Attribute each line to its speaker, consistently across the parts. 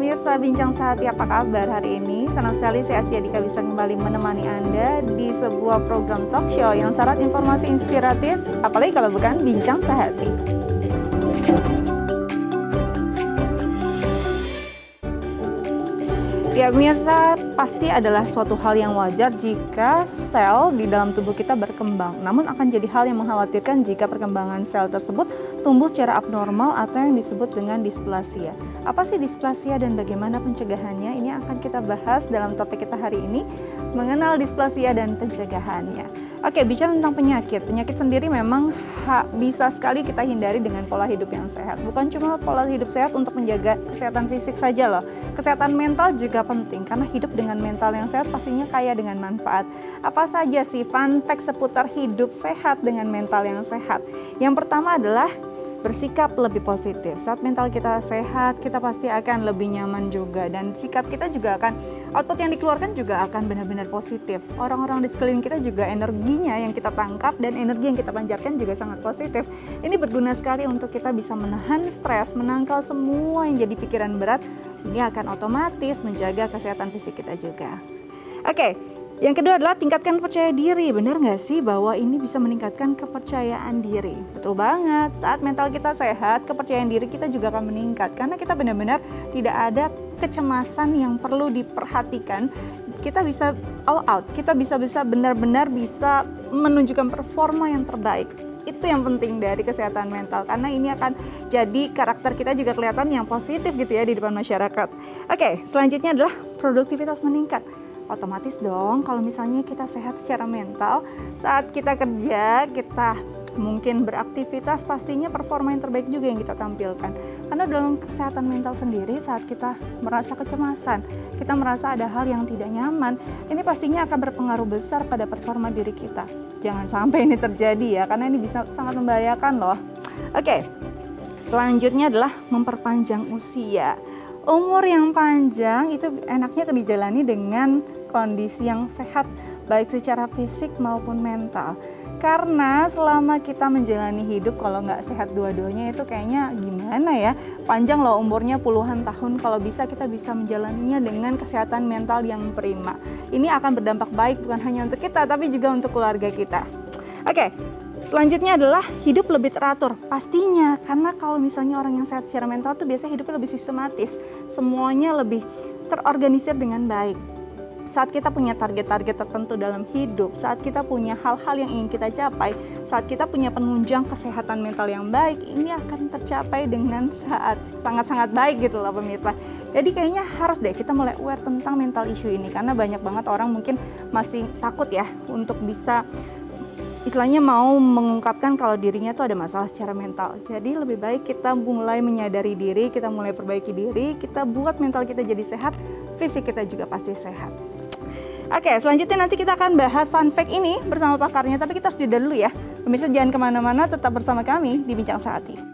Speaker 1: pemirsa Bincang Sehati, apa kabar hari ini? Senang sekali saya Astia Dika bisa kembali menemani Anda di sebuah program talk show yang syarat informasi inspiratif, apalagi kalau bukan Bincang Sehati. Ya pemirsa, pasti adalah suatu hal yang wajar jika sel di dalam tubuh kita berkembang. Namun akan jadi hal yang mengkhawatirkan jika perkembangan sel tersebut tumbuh secara abnormal atau yang disebut dengan displasia. Apa sih displasia dan bagaimana pencegahannya? Ini akan kita bahas dalam topik kita hari ini, mengenal displasia dan pencegahannya. Oke, bicara tentang penyakit. Penyakit sendiri memang bisa sekali kita hindari dengan pola hidup yang sehat. Bukan cuma pola hidup sehat untuk menjaga kesehatan fisik saja loh. Kesehatan mental juga penting karena hidup dengan mental yang sehat pastinya kaya dengan manfaat. Apa saja sih fun fact seputar hidup sehat dengan mental yang sehat? Yang pertama adalah bersikap lebih positif. Saat mental kita sehat, kita pasti akan lebih nyaman juga, dan sikap kita juga akan, output yang dikeluarkan juga akan benar-benar positif. Orang-orang di sekeliling kita juga energinya yang kita tangkap dan energi yang kita pancarkan juga sangat positif. Ini berguna sekali untuk kita bisa menahan stres, menangkal semua yang jadi pikiran berat. Ini akan otomatis menjaga kesehatan fisik kita juga. Oke. Yang kedua adalah tingkatkan percaya diri. Benar nggak sih bahwa ini bisa meningkatkan kepercayaan diri? Betul banget. Saat mental kita sehat, kepercayaan diri kita juga akan meningkat. Karena kita benar-benar tidak ada kecemasan yang perlu diperhatikan. Kita bisa all out. Kita bisa benar-benar bisa menunjukkan performa yang terbaik. Itu yang penting dari kesehatan mental. Karena ini akan jadi karakter kita juga kelihatan yang positif gitu ya di depan masyarakat. Oke, selanjutnya adalah produktivitas meningkat. Otomatis dong kalau misalnya kita sehat secara mental, saat kita kerja, kita mungkin beraktivitas, pastinya performa yang terbaik juga yang kita tampilkan. Karena dalam kesehatan mental sendiri, saat kita merasa kecemasan, kita merasa ada hal yang tidak nyaman, ini pastinya akan berpengaruh besar pada performa diri kita. Jangan sampai ini terjadi ya, karena ini bisa sangat membahayakan loh. Oke, selanjutnya adalah memperpanjang usia. Umur yang panjang itu enaknya dijalani dengan kondisi yang sehat, baik secara fisik maupun mental. Karena selama kita menjalani hidup, kalau nggak sehat dua-duanya itu kayaknya gimana ya. Panjang loh umurnya puluhan tahun, kalau bisa kita bisa menjalaninya dengan kesehatan mental yang prima. Ini akan berdampak baik bukan hanya untuk kita, tapi juga untuk keluarga kita. Oke. Selanjutnya adalah hidup lebih teratur, pastinya karena kalau misalnya orang yang sehat secara mental tuh biasanya hidupnya lebih sistematis, semuanya lebih terorganisir dengan baik. Saat kita punya target-target tertentu dalam hidup, saat kita punya hal-hal yang ingin kita capai, saat kita punya penunjang kesehatan mental yang baik, ini akan tercapai dengan sangat-sangat baik gitu loh pemirsa. Jadi kayaknya harus deh kita mulai aware tentang mental issue ini, karena banyak banget orang mungkin masih takut ya untuk bisa istilahnya mau mengungkapkan kalau dirinya tuh ada masalah secara mental. Jadi lebih baik kita mulai menyadari diri, kita mulai perbaiki diri, kita buat mental kita jadi sehat, fisik kita juga pasti sehat. Oke, selanjutnya nanti kita akan bahas fun fact ini bersama pakarnya, tapi kita harus jeda dulu ya. Pemirsa jangan kemana-mana, tetap bersama kami di Bincang Sehati.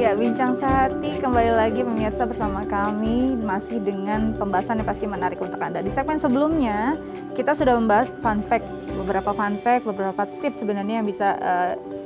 Speaker 1: Ya, Bincang Sehati kembali lagi pemirsa bersama kami, masih dengan pembahasan yang pasti menarik untuk Anda. Di segmen sebelumnya kita sudah membahas beberapa fun fact, beberapa tips sebenarnya yang bisa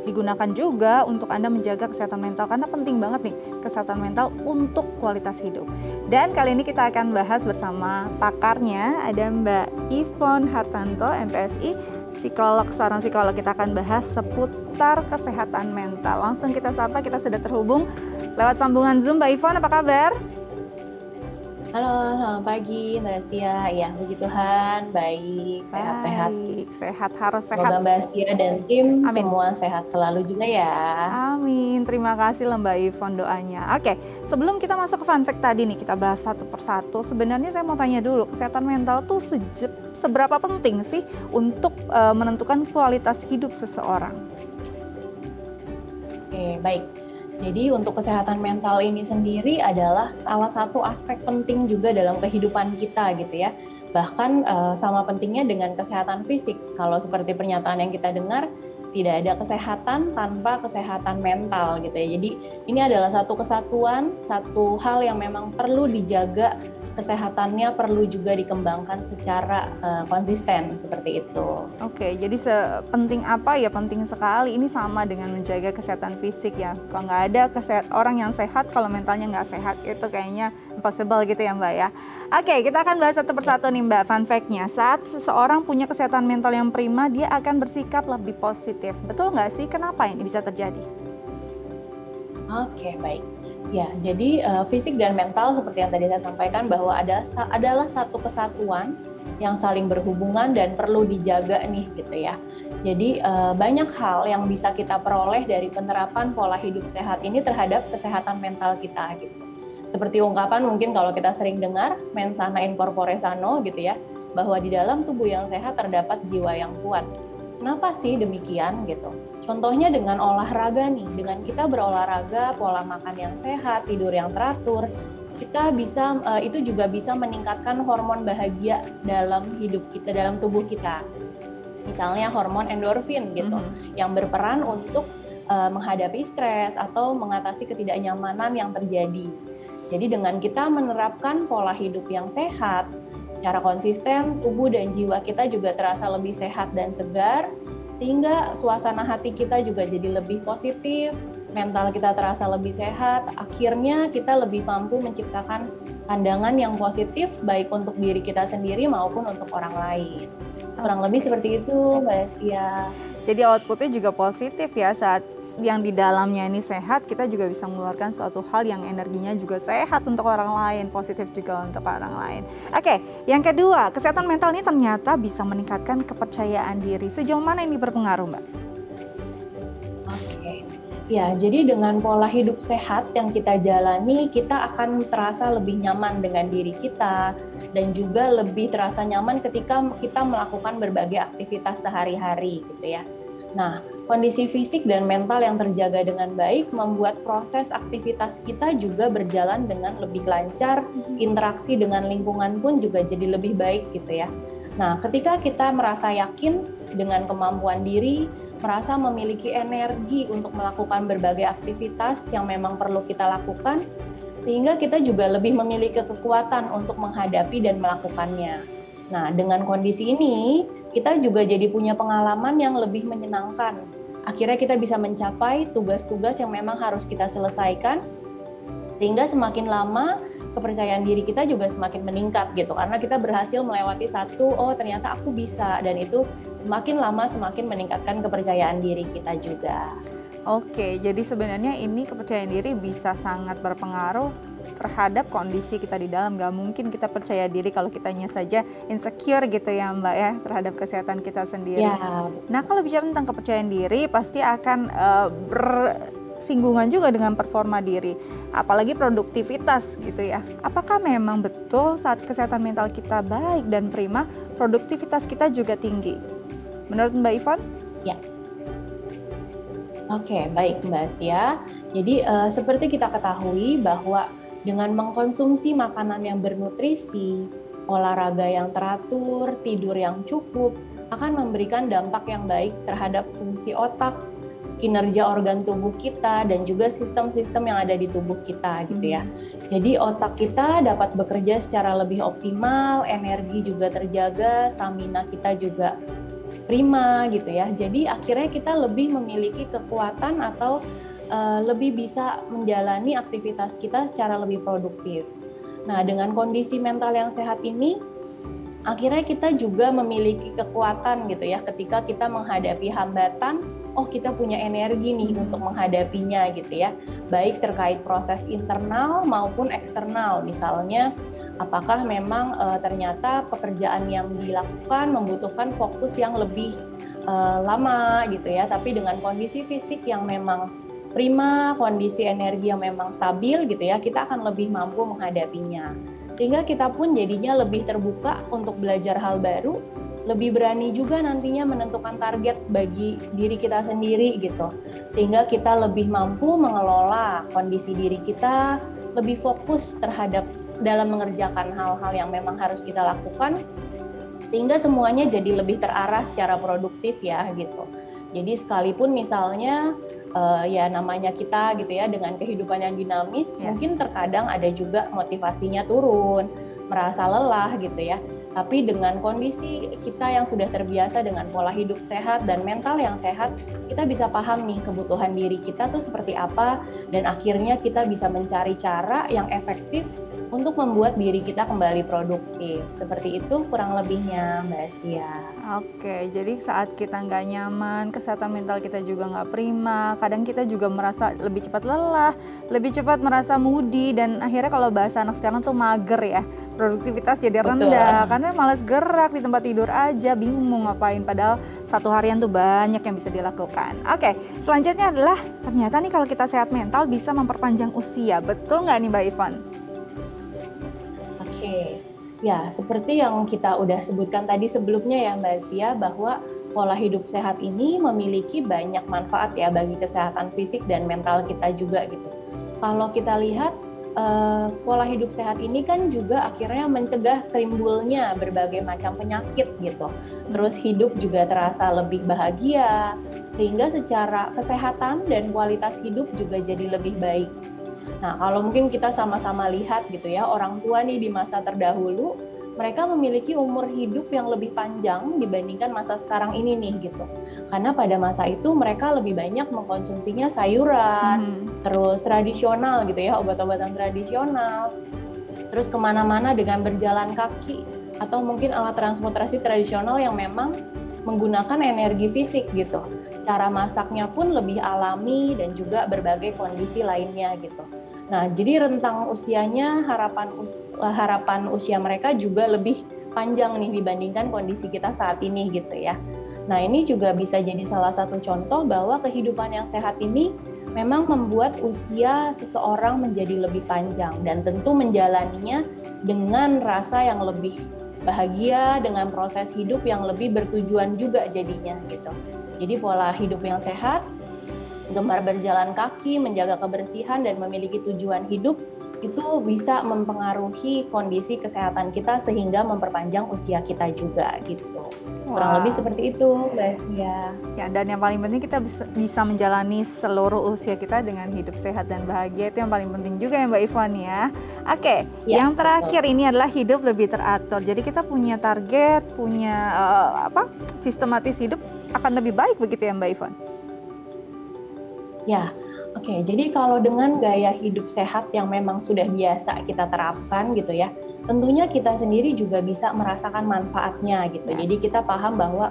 Speaker 1: digunakan juga untuk Anda menjaga kesehatan mental, karena penting banget nih kesehatan mental untuk kualitas hidup. Dan kali ini kita akan bahas bersama pakarnya, ada Mbak Yvonne Hartanto, MPSI, psikolog, seorang psikolog. Kita akan bahas seputar kesehatan mental. Langsung kita sapa, kita sudah terhubung lewat sambungan Zoom. Mbak Yvonne, apa kabar?
Speaker 2: Halo, selamat pagi Mbak Astia. Ya, puji Tuhan, baik, sehat-sehat.
Speaker 1: Sehat, harus sehat.
Speaker 2: Semoga Mbak Astia dan tim
Speaker 1: Amin.
Speaker 2: semua sehat selalu juga ya.
Speaker 1: Amin, terima kasih Mbak Yvonne doanya. Oke, sebelum kita masuk ke fun fact tadi nih, kita bahas satu persatu. Sebenarnya saya mau tanya dulu, kesehatan mental tuh seberapa penting sih untuk menentukan kualitas hidup seseorang? Oke,
Speaker 2: baik. Jadi untuk kesehatan mental ini sendiri adalah salah satu aspek penting juga dalam kehidupan kita gitu ya. Bahkan sama pentingnya dengan kesehatan fisik. Kalau seperti pernyataan yang kita dengar, Tidak ada kesehatan tanpa kesehatan mental gitu ya. Jadi ini adalah satu kesatuan, satu hal yang memang perlu dijaga, kesehatannya perlu juga dikembangkan secara konsisten seperti itu.
Speaker 1: Oke, jadi sepenting apa ya, penting sekali. Ini sama dengan menjaga kesehatan fisik ya. Kalau nggak ada orang yang sehat, kalau mentalnya nggak sehat, itu kayaknya impossible gitu ya Mbak ya. Oke, kita akan bahas satu persatu nih Mbak, fun fact-nya. Saat seseorang punya kesehatan mental yang prima, dia akan bersikap lebih positif. Betul nggak sih? Kenapa ini bisa terjadi?
Speaker 2: Oke, baik. Ya, jadi fisik dan mental seperti yang tadi saya sampaikan bahwa adalah satu kesatuan yang saling berhubungan dan perlu dijaga nih gitu ya. Jadi banyak hal yang bisa kita peroleh dari penerapan pola hidup sehat ini terhadap kesehatan mental kita gitu. Seperti ungkapan mungkin kalau kita sering dengar mens sana in corpore sano gitu ya, bahwa di dalam tubuh yang sehat terdapat jiwa yang kuat. Kenapa sih demikian gitu? Contohnya dengan olahraga nih, dengan kita berolahraga, pola makan yang sehat, tidur yang teratur, kita bisa itu juga bisa meningkatkan hormon bahagia dalam hidup kita, dalam tubuh kita. Misalnya hormon endorfin gitu, yang berperan untuk menghadapi stres atau mengatasi ketidaknyamanan yang terjadi. Jadi dengan kita menerapkan pola hidup yang sehat, secara konsisten, tubuh dan jiwa kita juga terasa lebih sehat dan segar, sehingga suasana hati kita juga jadi lebih positif, mental kita terasa lebih sehat, akhirnya kita lebih mampu menciptakan pandangan yang positif baik untuk diri kita sendiri maupun untuk orang lain. Kurang lebih seperti itu, Mbak Astia.
Speaker 1: Jadi outputnya juga positif ya, saat yang di dalamnya ini sehat, kita juga bisa mengeluarkan suatu hal yang energinya juga sehat untuk orang lain, positif juga untuk orang lain. Oke, yang kedua, kesehatan mental ini ternyata bisa meningkatkan kepercayaan diri. Sejauh mana ini berpengaruh, Mbak?
Speaker 2: Oke, ya jadi dengan pola hidup sehat yang kita jalani, kita akan terasa lebih nyaman dengan diri kita dan juga lebih terasa nyaman ketika kita melakukan berbagai aktivitas sehari-hari gitu ya. Nah, kondisi fisik dan mental yang terjaga dengan baik membuat proses aktivitas kita juga berjalan dengan lebih lancar, interaksi dengan lingkungan pun juga jadi lebih baik gitu ya. Nah, ketika kita merasa yakin dengan kemampuan diri, merasa memiliki energi untuk melakukan berbagai aktivitas yang memang perlu kita lakukan, sehingga kita juga lebih memiliki kekuatan untuk menghadapi dan melakukannya. Nah, dengan kondisi ini, kita juga jadi punya pengalaman yang lebih menyenangkan. Akhirnya kita bisa mencapai tugas-tugas yang memang harus kita selesaikan, sehingga semakin lama kepercayaan diri kita juga semakin meningkat gitu, karena kita berhasil melewati satu, oh ternyata aku bisa, dan itu semakin lama semakin meningkatkan kepercayaan diri kita juga.
Speaker 1: Oke, jadi sebenarnya ini kepercayaan diri bisa sangat berpengaruh terhadap kondisi kita di dalam. Gak mungkin kita percaya diri kalau kitanya saja insecure gitu ya Mbak ya, terhadap kesehatan kita sendiri.
Speaker 2: Ya.
Speaker 1: Nah, kalau bicara tentang kepercayaan diri pasti akan bersinggungan juga dengan performa diri, apalagi produktivitas gitu ya. Apakah memang betul saat kesehatan mental kita baik dan prima, produktivitas kita juga tinggi? Menurut Mbak Ivon?
Speaker 2: Ya. Oke, baik Mbak Astia. Jadi seperti kita ketahui bahwa dengan mengkonsumsi makanan yang bernutrisi, olahraga yang teratur, tidur yang cukup, akan memberikan dampak yang baik terhadap fungsi otak, kinerja organ tubuh kita, dan juga sistem-sistem yang ada di tubuh kita gitu ya. Jadi otak kita dapat bekerja secara lebih optimal, energi juga terjaga, stamina kita juga prima gitu ya. Jadi akhirnya kita lebih memiliki kekuatan atau lebih bisa menjalani aktivitas kita secara lebih produktif. Nah, dengan kondisi mental yang sehat ini, akhirnya kita juga memiliki kekuatan gitu ya, ketika kita menghadapi hambatan, oh kita punya energi nih untuk menghadapinya gitu ya, baik terkait proses internal maupun eksternal. Misalnya, apakah memang ternyata pekerjaan yang dilakukan membutuhkan fokus yang lebih lama gitu ya, tapi dengan kondisi fisik yang memang prima, kondisi energi yang memang stabil gitu ya, kita akan lebih mampu menghadapinya. Sehingga kita pun jadinya lebih terbuka untuk belajar hal baru, lebih berani juga nantinya menentukan target bagi diri kita sendiri gitu. Sehingga kita lebih mampu mengelola kondisi diri kita, lebih fokus terhadap dalam mengerjakan hal-hal yang memang harus kita lakukan, sehingga semuanya jadi lebih terarah secara produktif ya gitu. Jadi sekalipun misalnya ya namanya kita gitu ya dengan kehidupan yang dinamis, mungkin terkadang ada juga motivasinya turun, merasa lelah gitu ya. Tapi dengan kondisi kita yang sudah terbiasa dengan pola hidup sehat dan mental yang sehat, kita bisa paham nih kebutuhan diri kita tuh seperti apa, dan akhirnya kita bisa mencari cara yang efektif untuk membuat diri kita kembali produktif. Seperti itu kurang lebihnya, Mbak Astia.
Speaker 1: Oke, jadi saat kita nggak nyaman, kesehatan mental kita juga nggak prima, kadang kita juga merasa lebih cepat lelah, lebih cepat merasa moody, dan akhirnya kalau bahasa anak sekarang tuh mager ya, produktivitas jadi rendah, karena malas gerak, di tempat tidur aja, bingung mau ngapain, padahal satu harian tuh banyak yang bisa dilakukan. Oke, selanjutnya adalah ternyata nih kalau kita sehat mental bisa memperpanjang usia, betul nggak nih Mbak Ivon?
Speaker 2: Oke, ya seperti yang kita udah sebutkan tadi sebelumnya ya Mbak Astia, bahwa pola hidup sehat ini memiliki banyak manfaat ya bagi kesehatan fisik dan mental kita juga gitu. Kalau kita lihat pola hidup sehat ini kan juga akhirnya mencegah timbulnya berbagai macam penyakit gitu. Terus hidup juga terasa lebih bahagia, sehingga secara kesehatan dan kualitas hidup juga jadi lebih baik. Nah, kalau mungkin kita sama-sama lihat gitu ya, orang tua nih di masa terdahulu, mereka memiliki umur hidup yang lebih panjang dibandingkan masa sekarang ini nih gitu. Karena pada masa itu mereka lebih banyak mengkonsumsinya sayuran, terus tradisional gitu ya, obat-obatan tradisional, terus kemana-mana dengan berjalan kaki, atau mungkin alat transportasi tradisional yang memang menggunakan energi fisik gitu. Cara masaknya pun lebih alami dan juga berbagai kondisi lainnya gitu. Nah, jadi rentang usianya, harapan usia mereka juga lebih panjang nih dibandingkan kondisi kita saat ini gitu ya. Nah, ini juga bisa jadi salah satu contoh bahwa kehidupan yang sehat ini memang membuat usia seseorang menjadi lebih panjang, dan tentu menjalaninya dengan rasa yang lebih bahagia, dengan proses hidup yang lebih bertujuan juga jadinya gitu. Jadi pola hidup yang sehat, gemar berjalan kaki, menjaga kebersihan, dan memiliki tujuan hidup itu bisa mempengaruhi kondisi kesehatan kita sehingga memperpanjang usia kita juga gitu. Kurang lebih seperti itu, Mbak Astia.
Speaker 1: Ya, dan yang paling penting kita bisa menjalani seluruh usia kita dengan hidup sehat dan bahagia, itu yang paling penting juga ya Mbak Ivon ya. Oke, yang terakhir ini adalah hidup lebih teratur. Jadi kita punya target, punya sistematis hidup akan lebih baik begitu ya Mbak Ivon?
Speaker 2: Ya, oke. Jadi kalau dengan gaya hidup sehat yang memang sudah biasa kita terapkan gitu ya, tentunya kita sendiri juga bisa merasakan manfaatnya gitu. Jadi kita paham bahwa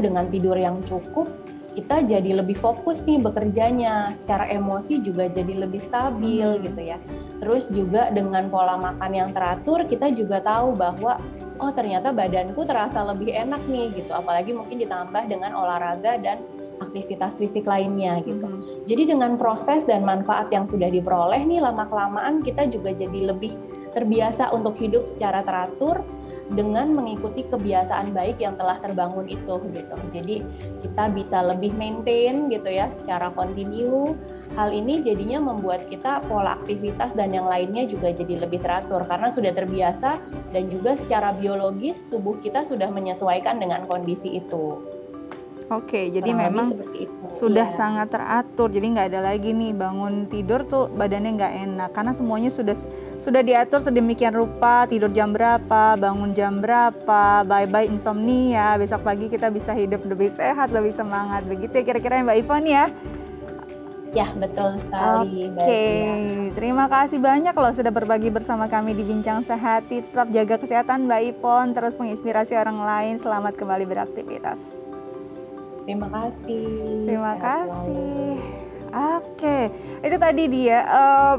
Speaker 2: dengan tidur yang cukup, kita jadi lebih fokus nih bekerjanya, secara emosi juga jadi lebih stabil gitu ya. Terus juga dengan pola makan yang teratur, kita juga tahu bahwa ternyata badanku terasa lebih enak nih gitu. Apalagi mungkin ditambah dengan olahraga dan aktivitas fisik lainnya gitu. Jadi dengan proses dan manfaat yang sudah diperoleh nih, lama-kelamaan kita juga jadi lebih terbiasa untuk hidup secara teratur dengan mengikuti kebiasaan baik yang telah terbangun itu gitu. Jadi kita bisa lebih maintain gitu ya secara kontinu. Hal ini jadinya membuat kita pola aktivitas dan yang lainnya juga jadi lebih teratur karena sudah terbiasa, dan juga secara biologis tubuh kita sudah menyesuaikan dengan kondisi itu.
Speaker 1: Oke, jadi memang sudah sangat teratur, jadi nggak ada lagi nih bangun tidur tuh badannya nggak enak, karena semuanya sudah diatur sedemikian rupa, tidur jam berapa, bangun jam berapa, bye-bye insomnia, besok pagi kita bisa hidup lebih sehat, lebih semangat, begitu ya kira-kira Mbak Ivon ya?
Speaker 2: Ya, betul sekali.
Speaker 1: Oke, terima kasih banyak loh sudah berbagi bersama kami di Bincang Sehat. Tetap jaga kesehatan Mbak Ivon, terus menginspirasi orang lain, selamat kembali beraktivitas.
Speaker 2: Terima kasih.
Speaker 1: Terima kasih. Oke, itu tadi dia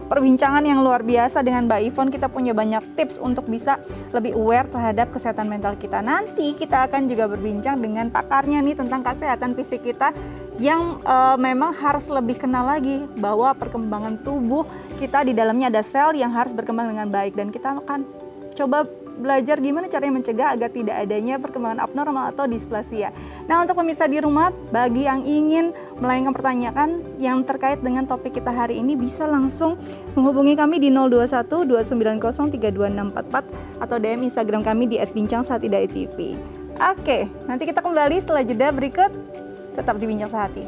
Speaker 1: perbincangan yang luar biasa dengan Mbak Ivon. Kita punya banyak tips untuk bisa lebih aware terhadap kesehatan mental kita. Nanti kita akan juga berbincang dengan pakarnya nih tentang kesehatan fisik kita yang memang harus lebih kenal lagi bahwa perkembangan tubuh kita di dalamnya ada sel yang harus berkembang dengan baik, dan kita akan coba belajar gimana caranya mencegah agar tidak adanya perkembangan abnormal atau displasia. Nah, untuk pemirsa di rumah, bagi yang ingin melayangkan pertanyaan yang terkait dengan topik kita hari ini, bisa langsung menghubungi kami di 021 290 32644 atau DM Instagram kami di @bincangsehat.tv. Oke, nanti kita kembali setelah jeda berikut. Tetap di Bincang Sehati.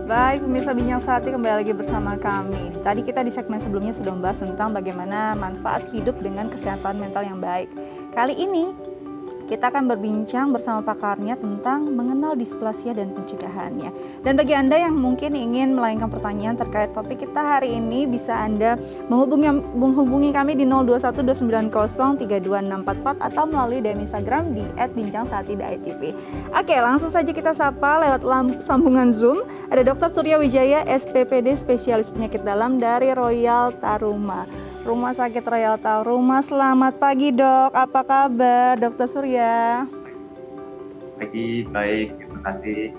Speaker 1: Baik, pemirsa Bincang Sehati, kembali lagi bersama kami. Tadi kita di segmen sebelumnya sudah membahas tentang bagaimana manfaat hidup dengan kesehatan mental yang baik. Kali ini kita akan berbincang bersama pakarnya tentang mengenal displasia dan pencegahannya. Dan bagi Anda yang mungkin ingin melayangkan pertanyaan terkait topik kita hari ini, bisa Anda menghubungi kami di 0212903244 atau melalui DM Instagram di @bincangsehati.itv. Oke, langsung saja kita sapa lewat sambungan Zoom. Ada Dr. Surya Wijaya, SPPD Spesialis Penyakit Dalam dari Royal Taruma. Rumah Sakit Royal Taruma. Selamat pagi, Dok. Apa kabar, Dr. Surya?
Speaker 3: Pagi, baik. Terima kasih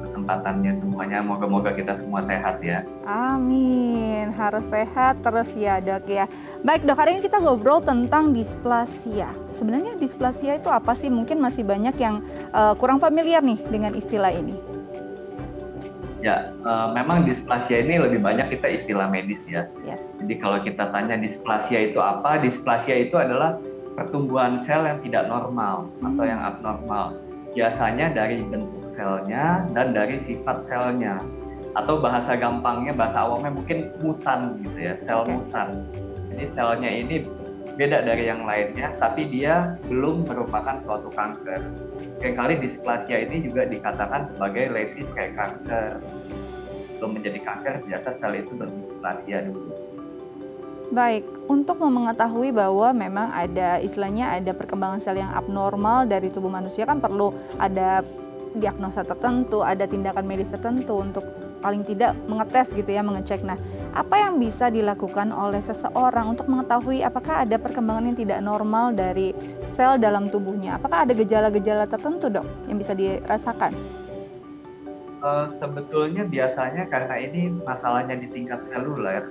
Speaker 3: kesempatannya semuanya. Moga-moga kita semua sehat ya.
Speaker 1: Amin. Harus sehat terus ya, Dok ya. Baik, Dok. Hari ini kita ngobrol tentang displasia. Sebenarnya displasia itu apa sih? Mungkin masih banyak yang kurang familiar nih dengan istilah ini.
Speaker 3: Ya, memang displasia ini lebih banyak kita istilah medis ya.
Speaker 1: Yes.
Speaker 3: Jadi kalau kita tanya displasia itu apa? Displasia itu adalah pertumbuhan sel yang tidak normal atau yang abnormal. Biasanya dari bentuk selnya dan dari sifat selnya. Atau bahasa gampangnya, bahasa awamnya mungkin mutan gitu ya, sel mutan. Jadi selnya ini beda dari yang lainnya, tapi dia belum merupakan suatu kanker. Seringkali displasia ini juga dikatakan sebagai lesi pre-kanker. Belum menjadi kanker, biasa sel itu berdisplasia dulu.
Speaker 1: Baik, untuk mengetahui bahwa memang ada istilahnya ada perkembangan sel yang abnormal dari tubuh manusia, kan perlu ada diagnosa tertentu, ada tindakan medis tertentu untuk paling tidak mengetes gitu ya, mengecek. Nah, apa yang bisa dilakukan oleh seseorang untuk mengetahui apakah ada perkembangan yang tidak normal dari sel dalam tubuhnya? Apakah ada gejala-gejala tertentu, Dok, yang bisa dirasakan?
Speaker 3: Sebetulnya biasanya karena ini masalahnya di tingkat seluler,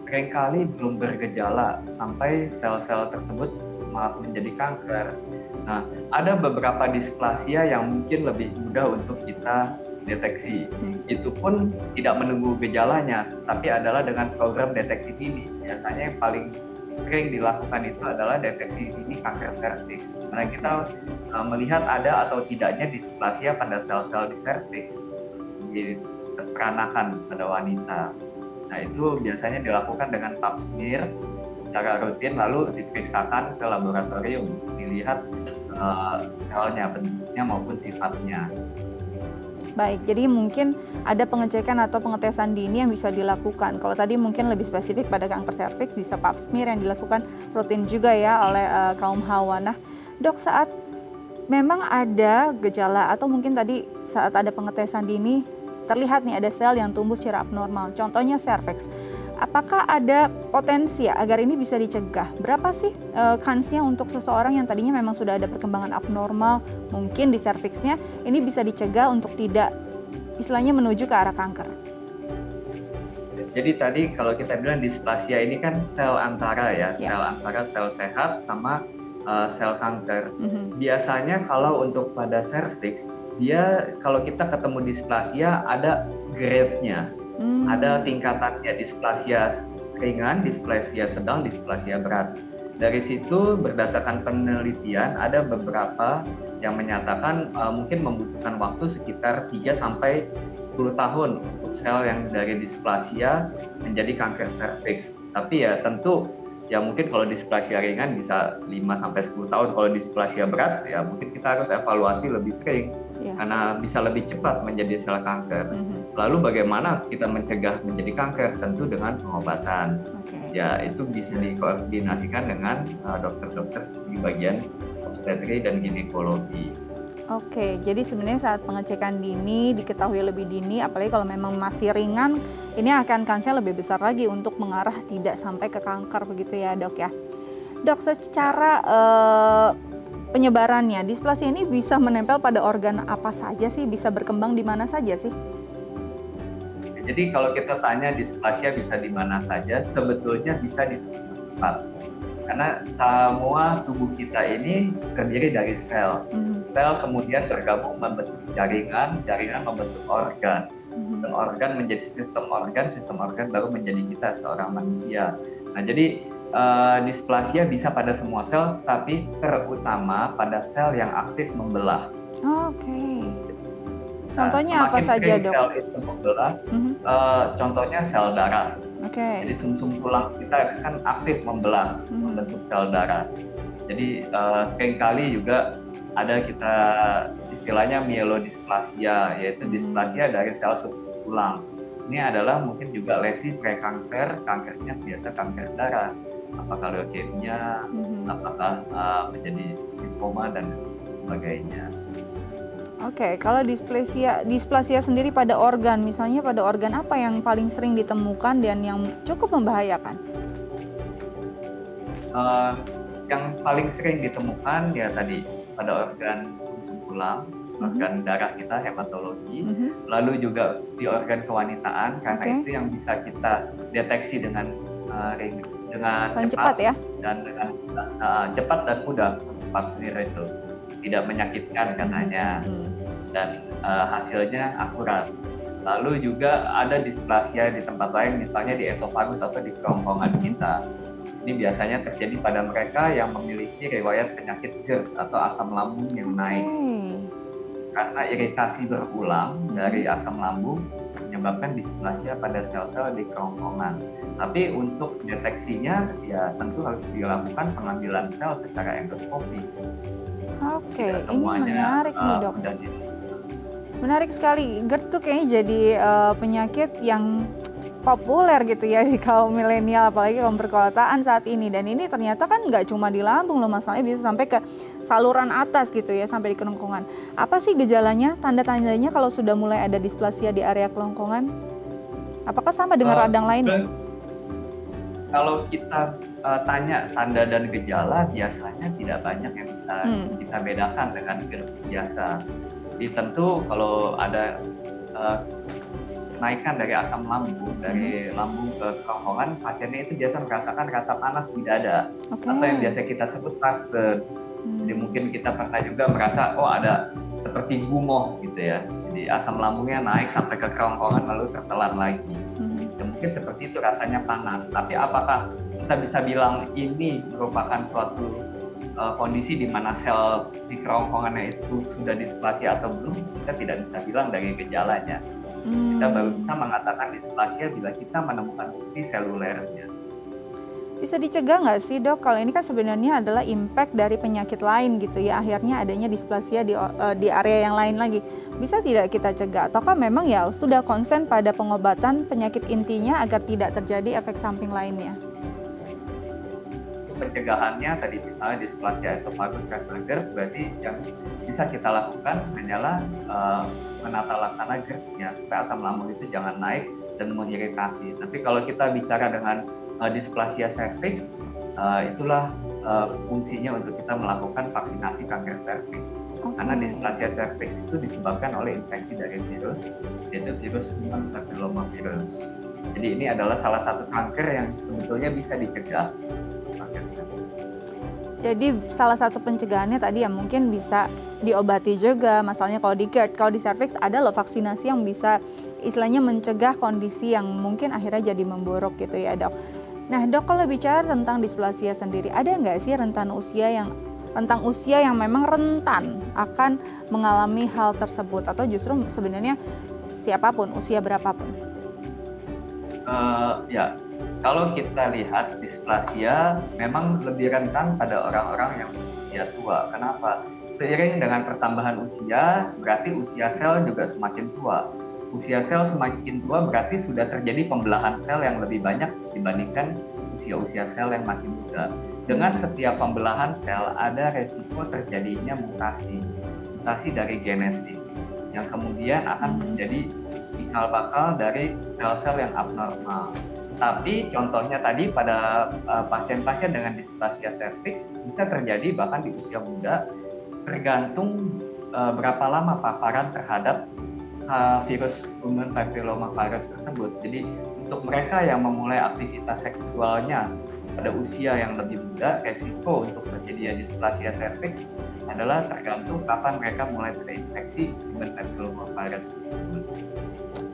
Speaker 3: seringkali belum bergejala sampai sel-sel tersebut malah menjadi kanker. Nah, ada beberapa displasia yang mungkin lebih mudah untuk kita deteksi. Itu pun tidak menunggu gejalanya, tapi adalah dengan program deteksi dini. Biasanya yang paling sering dilakukan itu adalah deteksi dini kanker serviks. Karena kita melihat ada atau tidaknya displasia pada sel-sel di serviks, di peranakan pada wanita. Nah, itu biasanya dilakukan dengan pap smear secara rutin, lalu diperiksakan ke laboratorium, dilihat selnya, bentuknya maupun sifatnya.
Speaker 1: Baik, jadi mungkin ada pengecekan atau pengetesan dini yang bisa dilakukan. Kalau tadi mungkin lebih spesifik pada kanker serviks, bisa pap smear yang dilakukan rutin juga ya oleh kaum hawa. Nah, Dok, saat memang ada gejala atau mungkin tadi saat ada pengetesan dini terlihat nih ada sel yang tumbuh secara abnormal, contohnya serviks. Apakah ada potensi agar ini bisa dicegah? Berapa sih kansnya untuk seseorang yang tadinya memang sudah ada perkembangan abnormal mungkin di serviksnya, ini bisa dicegah untuk tidak istilahnya menuju ke arah kanker?
Speaker 3: Jadi tadi kalau kita bilang displasia ini kan sel antara ya, sel antara sel sehat sama sel kanker. Biasanya kalau untuk pada serviks, dia kalau kita ketemu displasia ada grade-nya. Ada tingkatannya, displasia ringan, displasia sedang, displasia berat. Dari situ berdasarkan penelitian ada beberapa yang menyatakan mungkin membutuhkan waktu sekitar 3-10 tahun untuk sel yang dari displasia menjadi kanker serviks. Tapi ya tentu ya mungkin kalau displasia ringan bisa 5-10 tahun. Kalau displasia berat ya mungkin kita harus evaluasi lebih sering karena bisa lebih cepat menjadi sel kanker. Lalu bagaimana kita mencegah menjadi kanker? Tentu dengan pengobatan. Ya itu bisa dikoordinasikan dengan dokter-dokter di bagian obstetri dan ginekologi.
Speaker 1: Oke, jadi sebenarnya saat pengecekan dini diketahui lebih dini, apalagi kalau memang masih ringan, ini akan kansnya lebih besar lagi untuk mengarah tidak sampai ke kanker begitu ya, Dok ya. Dok, secara penyebarannya, displasia ini bisa menempel pada organ apa saja sih? Bisa berkembang di mana saja sih?
Speaker 3: Jadi kalau kita tanya displasia bisa di mana saja, sebetulnya bisa di semua tempat. Karena semua tubuh kita ini terdiri dari sel. Sel kemudian bergabung membentuk jaringan, jaringan membentuk organ. organ menjadi sistem organ baru menjadi kita seorang manusia. Nah, jadi displasia bisa pada semua sel, tapi terutama pada sel yang aktif membelah.
Speaker 1: Oke. Contohnya apa saja, Dok?
Speaker 3: Sel itu membelah, contohnya sel darah. Jadi sumsum tulang kita kan aktif membelah, membentuk sel darah. Jadi seringkali juga ada kita istilahnya myelodisplasia, yaitu displasia dari sel sumsum tulang. Ini adalah mungkin juga lesi prekanker, kankernya biasa kanker darah, apakah leukemia, apakah menjadi limfoma dan sebagainya.
Speaker 1: Oke, kalau displasia sendiri pada organ, misalnya pada organ apa yang paling sering ditemukan dan yang cukup membahayakan?
Speaker 3: Yang paling sering ditemukan ya tadi pada organ sumsum tulang, organ darah kita, hematologi, lalu juga di organ kewanitaan, karena itu yang bisa kita deteksi dengan cepat
Speaker 1: ya,
Speaker 3: dan dengan cepat dan mudah untuk pap smear itu tidak menyakitkan katanya, dan hasilnya akurat. Lalu juga ada displasia di tempat lain, misalnya di esofagus atau di kerongkongan kita. Ini biasanya terjadi pada mereka yang memiliki riwayat penyakit GERD atau asam lambung yang naik. Karena iritasi berulang dari asam lambung menyebabkan displasia pada sel-sel di kerongkongan. Tapi untuk deteksinya ya tentu harus dilakukan pengambilan sel secara endoskopi.
Speaker 1: Oke, ini menarik nih, Dok. Menarik sekali. GERD tuh kayaknya jadi penyakit yang populer gitu ya di kaum milenial, apalagi kaum perkotaan saat ini. Dan ini ternyata kan nggak cuma di lambung loh, masalahnya bisa sampai ke saluran atas gitu ya, sampai di kerongkongan. Apa sih gejalanya, tanda-tandanya kalau sudah mulai ada displasia di area kerongkongan? Apakah sama dengan radang lainnya?
Speaker 3: Kalau kita tanya tanda dan gejala, biasanya tidak banyak yang bisa kita bedakan dengan GERD biasa. Jadi tentu kalau ada kenaikan dari asam lambung, dari lambung ke kerongkongan, pasiennya itu biasa merasakan rasa panas di dada, atau yang biasa kita sebut heartburn. Jadi mungkin kita pernah juga merasa, oh ada seperti gumoh gitu ya. Jadi asam lambungnya naik sampai ke kerongkongan lalu tertelan lagi. Mungkin seperti itu, rasanya panas. Tapi apakah kita bisa bilang ini merupakan suatu kondisi di mana sel di kerongkongannya itu sudah displasia atau belum? Kita tidak bisa bilang dari gejalanya. Kita baru bisa mengatakan displasia bila kita menemukan bukti selulernya.
Speaker 1: Bisa dicegah nggak sih, Dok? Kalau ini kan sebenarnya adalah impact dari penyakit lain gitu ya, akhirnya adanya displasia di area yang lain lagi. Bisa tidak kita cegah? Ataukah memang ya sudah konsen pada pengobatan penyakit intinya agar tidak terjadi efek samping lainnya?
Speaker 3: Pencegahannya tadi misalnya displasia esofagus karena GERD, berarti yang bisa kita lakukan hanyalah menata laksana GERD-nya supaya asam lambung itu jangan naik dan mengiritasi. Tapi kalau kita bicara dengan displasia serviks, itulah fungsinya untuk kita melakukan vaksinasi kanker serviks. Karena displasia serviks itu disebabkan oleh infeksi dari virus, yaitu virus human papillomavirus. Jadi ini adalah salah satu kanker yang sebetulnya bisa dicegah.
Speaker 1: Jadi salah satu pencegahannya tadi ya mungkin bisa diobati juga, masalahnya kalau di GERD, kalau di serviks ada loh vaksinasi yang bisa istilahnya mencegah kondisi yang mungkin akhirnya jadi memburuk gitu ya, Dok. Nah, Dok, kalau bicara tentang displasia sendiri, ada nggak sih rentang usia yang memang rentan akan mengalami hal tersebut, atau justru sebenarnya siapapun, usia berapapun?
Speaker 3: Ya, kalau kita lihat displasia memang lebih rentan pada orang-orang yang berusia tua. Kenapa? Seiring dengan pertambahan usia, berarti usia sel juga semakin tua. Usia sel semakin tua berarti sudah terjadi pembelahan sel yang lebih banyak dibandingkan usia-usia sel yang masih muda. Dengan setiap pembelahan sel ada resiko terjadinya mutasi dari genetik yang kemudian akan menjadi cikal bakal dari sel-sel yang abnormal. Tapi contohnya tadi pada pasien-pasien dengan displasia serviks bisa terjadi bahkan di usia muda, tergantung berapa lama paparan terhadap virus human papillomavirus tersebut. Jadi untuk mereka yang memulai aktivitas seksualnya pada usia yang lebih muda, resiko untuk terjadinya displasia serviks adalah tergantung kapan mereka mulai terinfeksi human papillomavirus tersebut.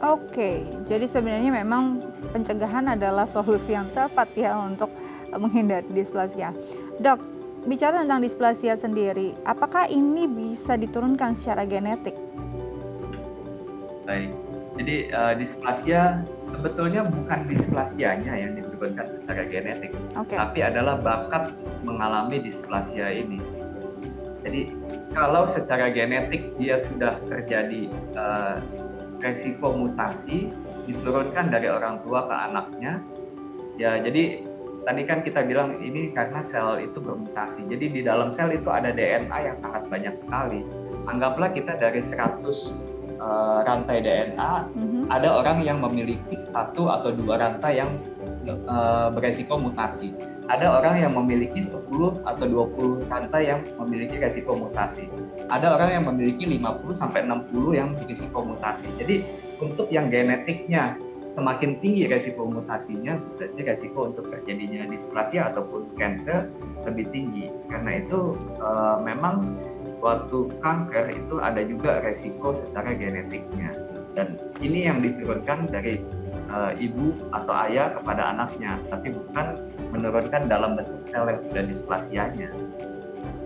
Speaker 1: Oke, jadi sebenarnya memang pencegahan adalah solusi yang tepat ya untuk menghindari displasia. Dok, bicara tentang displasia sendiri, apakah ini bisa diturunkan secara genetik?
Speaker 3: Baik, jadi displasia sebetulnya bukan displasianya yang diturunkan secara genetik, tapi adalah bakat mengalami displasia ini. Jadi kalau secara genetik dia sudah terjadi resiko mutasi diturunkan dari orang tua ke anaknya, ya jadi tadi kan kita bilang ini karena sel itu bermutasi. Jadi di dalam sel itu ada DNA yang sangat banyak sekali. Anggaplah kita dari 100 rantai DNA, ada orang yang memiliki 1 atau 2 rantai yang beresiko mutasi. Ada orang yang memiliki 10 atau 20 rantai yang memiliki resiko mutasi. Ada orang yang memiliki 50 sampai 60 yang berisiko mutasi. Jadi untuk yang genetiknya semakin tinggi resiko mutasinya, berarti resiko untuk terjadinya displasia ataupun cancer lebih tinggi. Karena itu memang waktu kanker itu ada juga resiko secara genetiknya. Dan ini yang diturunkan dari ibu atau ayah kepada anaknya, tapi bukan menurunkan dalam bentuk sel yang sudah displasianya.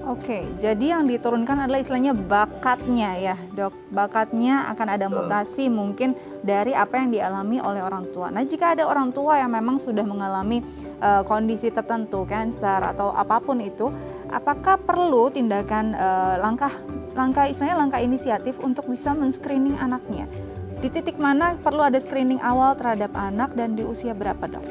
Speaker 1: Oke, jadi yang diturunkan adalah istilahnya bakatnya ya dok. Bakatnya akan ada mutasi mungkin dari apa yang dialami oleh orang tua. Nah jika ada orang tua yang memang sudah mengalami kondisi tertentu, kanker atau apapun itu, apakah perlu tindakan langkah inisiatif untuk bisa men-screening anaknya? Di titik mana perlu ada screening awal terhadap anak dan di usia berapa dok?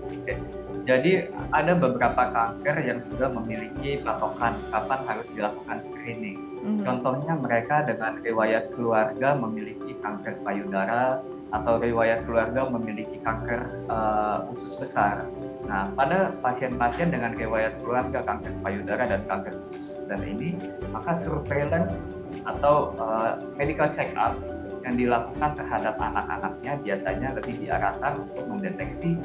Speaker 3: Oke. Jadi ada beberapa kanker yang sudah memiliki patokan kapan harus dilakukan screening. Contohnya mereka dengan riwayat keluarga memiliki kanker payudara atau riwayat keluarga memiliki kanker usus besar. Nah, pada pasien-pasien dengan riwayat keluarga kanker payudara dan kanker usus besar ini, maka surveillance atau medical check-up yang dilakukan terhadap anak-anaknya biasanya lebih diarahkan untuk mendeteksi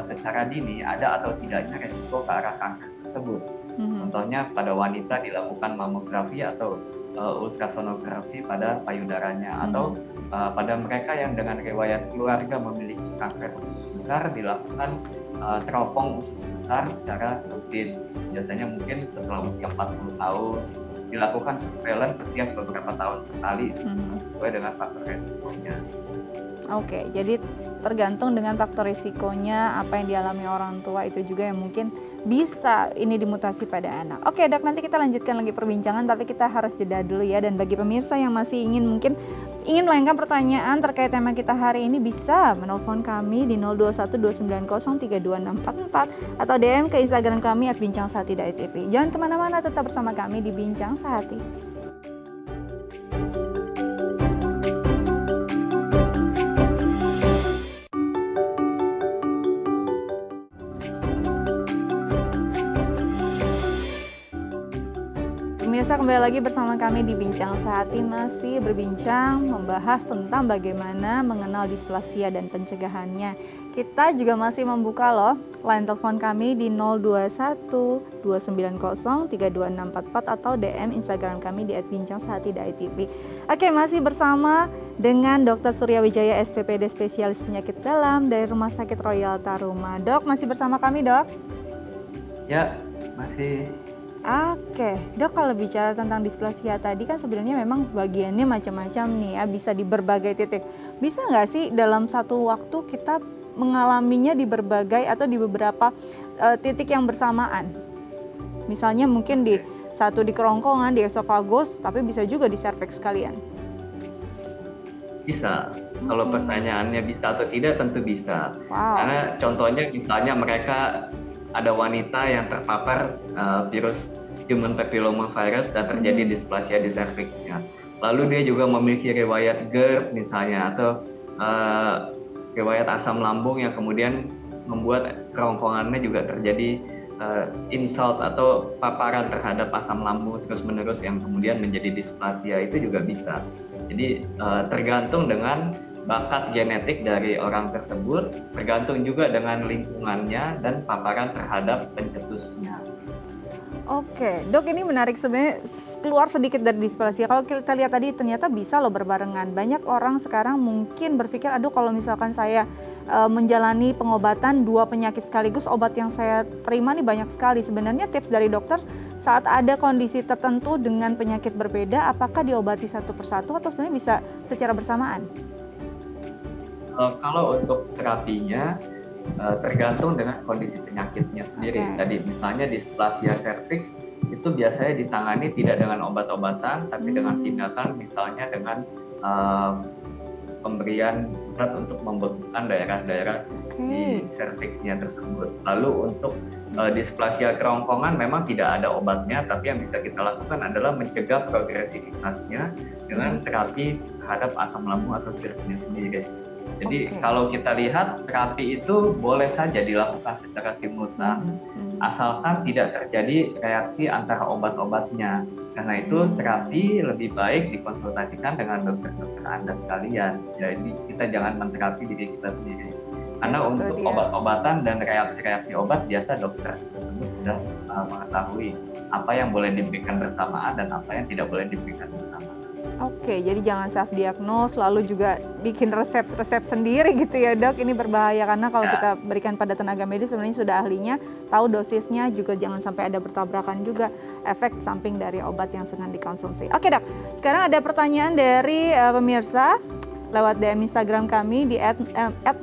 Speaker 3: secara dini ada atau tidaknya resiko ke arah kanker tersebut. Contohnya pada wanita dilakukan mamografi atau ultrasonografi pada payudaranya, atau pada mereka yang dengan riwayat keluarga memiliki kanker usus besar dilakukan teropong usus besar secara rutin. Biasanya mungkin setelah usia 40 tahun dilakukan surveillance setiap beberapa tahun sekali sesuai dengan faktor resikonya.
Speaker 1: Oke, jadi tergantung dengan faktor risikonya, apa yang dialami orang tua itu juga yang mungkin bisa ini dimutasi pada anak. Oke dok, nanti kita lanjutkan lagi perbincangan, tapi kita harus jeda dulu ya. Dan bagi pemirsa yang masih ingin melayangkan pertanyaan terkait tema kita hari ini, bisa menelpon kami di 0212903244 atau DM ke Instagram kami @bincang-sehati.tv. Jangan kemana-mana, tetap bersama kami di Bincang Sehati. Pemirsa, kembali lagi bersama kami di Bincang Sehati, masih berbincang membahas tentang bagaimana mengenal displasia dan pencegahannya. Kita juga masih membuka loh line telepon kami di 0212903244 atau DM Instagram kami di @bincang-sehati.tv. Oke, masih bersama dengan Dr. Surya Wijaya, SPPD Spesialis Penyakit Dalam dari Rumah Sakit Royal Taruma. Dok, masih bersama kami dok?
Speaker 3: Ya, masih.
Speaker 1: Oke, dok, kalau bicara tentang displasia tadi kan sebenarnya memang bagiannya macam-macam nih ya, bisa di berbagai titik. Bisa nggak sih dalam satu waktu kita mengalaminya di berbagai atau di beberapa titik yang bersamaan? Misalnya mungkin di satu di kerongkongan, di esofagus, tapi bisa juga di serviks sekalian.
Speaker 3: Bisa. Kalau pertanyaannya bisa atau tidak, tentu bisa. Karena contohnya misalnya mereka ada wanita yang terpapar virus human papillomavirus dan terjadi displasia di serviksnya. Lalu dia juga memiliki riwayat GERD misalnya, atau riwayat asam lambung yang kemudian membuat kerongkongannya juga terjadi insult atau paparan terhadap asam lambung terus-menerus yang kemudian menjadi displasia, itu juga bisa. Jadi tergantung dengan bakat genetik dari orang tersebut, tergantung juga dengan lingkungannya dan paparan terhadap pencetusnya.
Speaker 1: Oke, dok, ini menarik sebenarnya. keluar sedikit dari displasia. Kalau kita lihat tadi ternyata bisa loh berbarengan. Banyak orang sekarang mungkin berpikir, aduh kalau misalkan saya menjalani pengobatan 2 penyakit sekaligus, obat yang saya terima nih banyak sekali. Sebenarnya tips dari dokter saat ada kondisi tertentu dengan penyakit berbeda, apakah diobati satu persatu atau sebenarnya bisa secara bersamaan?
Speaker 3: Kalau untuk terapinya tergantung dengan kondisi penyakitnya sendiri. Tadi misalnya displasia cervix itu biasanya ditangani tidak dengan obat-obatan, tapi dengan tindakan misalnya dengan pemberian zat untuk membekukan daerah-daerah di cervixnya tersebut. Lalu untuk displasia kerongkongan memang tidak ada obatnya, tapi yang bisa kita lakukan adalah mencegah progresivitasnya dengan terapi terhadap asam lambung atau GERD-nya sendiri. Jadi kalau kita lihat terapi itu boleh saja dilakukan secara simultan, asalkan tidak terjadi reaksi antara obat-obatnya. Karena itu terapi lebih baik dikonsultasikan dengan dokter-dokter Anda sekalian. Jadi kita jangan menterapi diri kita sendiri. Karena untuk obat-obatan dan reaksi-reaksi obat biasa dokter tersebut sudah mengetahui apa yang boleh diberikan bersamaan dan apa yang tidak boleh diberikan bersamaan.
Speaker 1: Oke, jadi jangan self-diagnose, lalu juga bikin resep-resep sendiri gitu ya dok. Ini berbahaya karena kalau kita berikan pada tenaga medis sebenarnya sudah ahlinya, tahu dosisnya, juga jangan sampai ada bertabrakan juga efek samping dari obat yang sedang dikonsumsi. Oke dok, sekarang ada pertanyaan dari pemirsa lewat DM Instagram kami di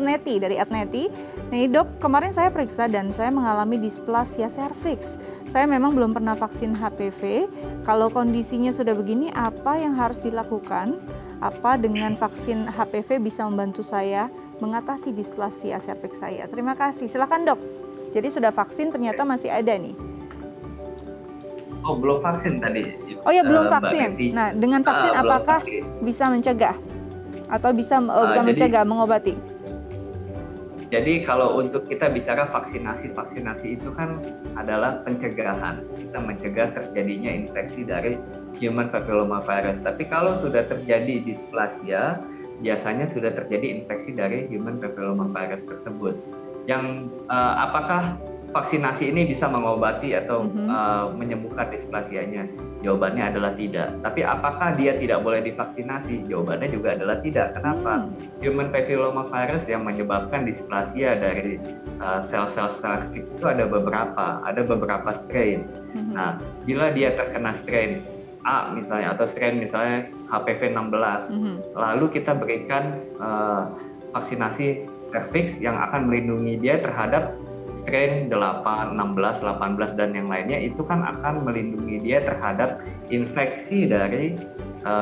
Speaker 1: @neti dari @neti. Nih dok, kemarin saya periksa dan saya mengalami displasia cervix. Saya memang belum pernah vaksin HPV. Kalau kondisinya sudah begini, apa yang harus dilakukan? Apa dengan vaksin HPV bisa membantu saya mengatasi displasia cervix saya? Terima kasih. Silakan dok. Jadi sudah vaksin ternyata masih ada nih.
Speaker 3: Oh, belum vaksin tadi.
Speaker 1: Oh ya, belum vaksin. Nah, dengan vaksin apakah bisa mencegah? Atau bisa mencegah, mengobati?
Speaker 3: Jadi kalau untuk kita bicara vaksinasi itu kan adalah pencegahan. Kita mencegah terjadinya infeksi dari human papillomavirus. Tapi kalau sudah terjadi displasia, biasanya sudah terjadi infeksi dari human papillomavirus tersebut. Yang apakah vaksinasi ini bisa mengobati atau menyembuhkan displasianya? Jawabannya adalah tidak. Tapi apakah dia tidak boleh divaksinasi? Jawabannya juga adalah tidak. Kenapa? Human papillomavirus yang menyebabkan displasia dari sel-sel cervix itu ada beberapa strain. Nah, bila dia terkena strain A misalnya atau strain misalnya HPV 16, lalu kita berikan vaksinasi cervix yang akan melindungi dia terhadap strain 8, 16, 18 dan yang lainnya, itu kan akan melindungi dia terhadap infeksi dari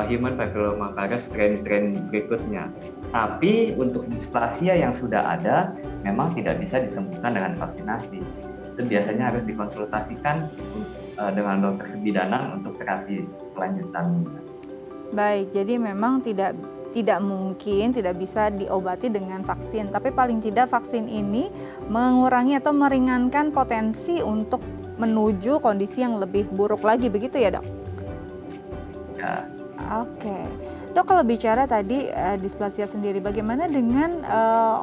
Speaker 3: human papillomavirus strain-strain berikutnya. Tapi untuk displasia yang sudah ada memang tidak bisa disembuhkan dengan vaksinasi. Itu biasanya harus dikonsultasikan dengan dokter kebidanan untuk terapi kelanjutan.
Speaker 1: Baik, jadi memang tidak mungkin, tidak bisa diobati dengan vaksin. Tapi paling tidak vaksin ini mengurangi atau meringankan potensi untuk menuju kondisi yang lebih buruk lagi, begitu ya dok?
Speaker 3: Ya.
Speaker 1: Oke. Dok, kalau bicara tadi displasia sendiri, bagaimana dengan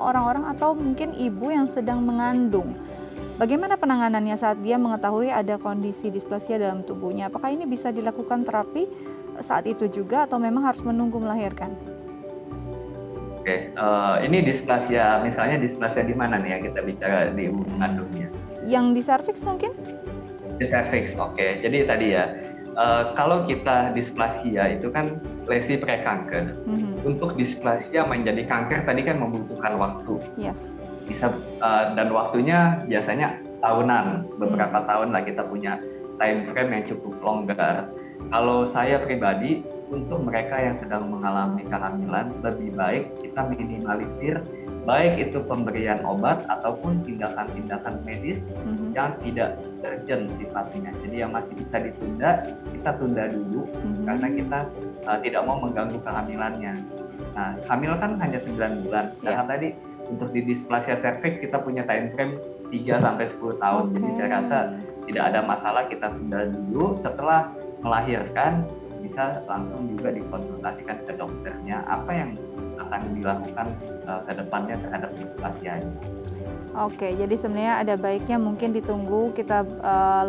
Speaker 1: orang-orang atau mungkin ibu yang sedang mengandung? Bagaimana penanganannya saat dia mengetahui ada kondisi displasia dalam tubuhnya? Apakah ini bisa dilakukan terapi saat itu juga atau memang harus menunggu melahirkan?
Speaker 3: Oke, ini displasia, misalnya displasia di mana nih yang kita bicara di ibu mengandungnya?
Speaker 1: Yang di cervix mungkin?
Speaker 3: Di cervix, oke. Jadi tadi ya, kalau kita displasia itu kan lesi prekanker. Untuk displasia menjadi kanker tadi kan membutuhkan waktu.
Speaker 1: Yes.
Speaker 3: Bisa dan waktunya biasanya tahunan, beberapa tahun lah kita punya time frame yang cukup longgar. Kalau saya pribadi, untuk mereka yang sedang mengalami kehamilan, lebih baik kita minimalisir baik itu pemberian obat ataupun tindakan-tindakan medis yang tidak urgent sifatnya. Jadi yang masih bisa ditunda, kita tunda dulu karena kita tidak mau mengganggu kehamilannya. Nah, hamil kan hanya 9 bulan, sedangkan tadi untuk di displasia cervix kita punya time frame 3-10 tahun. Jadi saya rasa tidak ada masalah kita tunda dulu. Setelah melahirkan bisa langsung juga dikonsultasikan ke dokternya apa yang akan dilakukan ke depannya terhadap displasianya.
Speaker 1: Oke, jadi sebenarnya ada baiknya mungkin ditunggu kita